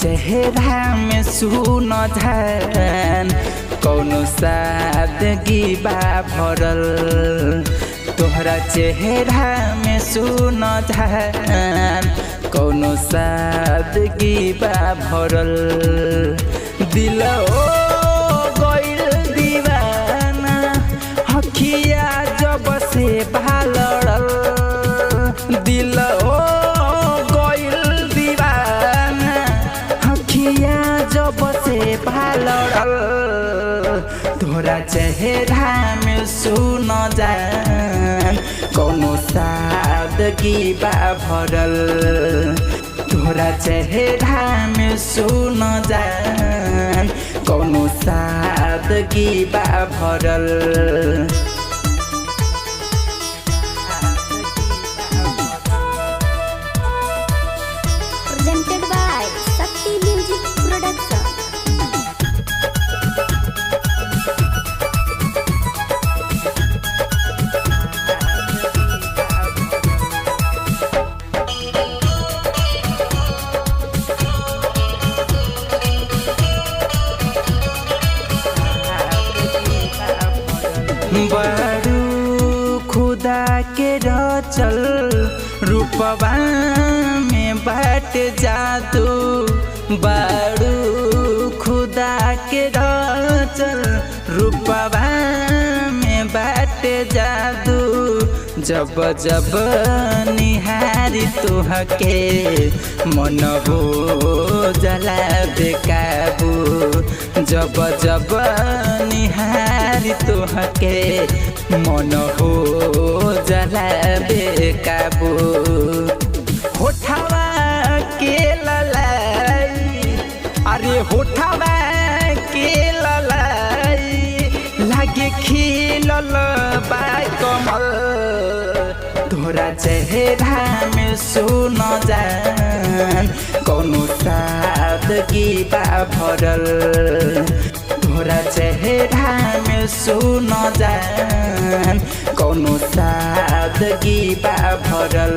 चेहरा में सुन जान कौनो सादगी बा भरल। तोहरा चेहरा में सुन जान कौनो सादगी बा भरल। दिल ओ गइल दीवाना हखिया जब से भालड़ल। दिल ओ गइल दीवाना हखिया जब से भालड़ल। तोरा चेहरा में सुन जान कौनो सादगी बा भरल। तोरा चेहरा में सुन जान कौनो सादगी बा भरल। Presented by Shakti Music Production. बड़ू खुदा के रचल रूपवा में बाट जादू। बड़ू खुदा के रचल रूपवा में बाट जादू। जब जब निहारी तुहके मन हो जला बेकाबू। जब जब निहारी तुहके मन हो जला बेकाबू। होठवा के ललाई अरे होठवा के ललाई लागे खिलल बा कमल। तोरा चेहरा में सुन जान कौनो सादगी बा भरल। तोरा चेहरा में सुन जान कौनो सादगी बा भरल।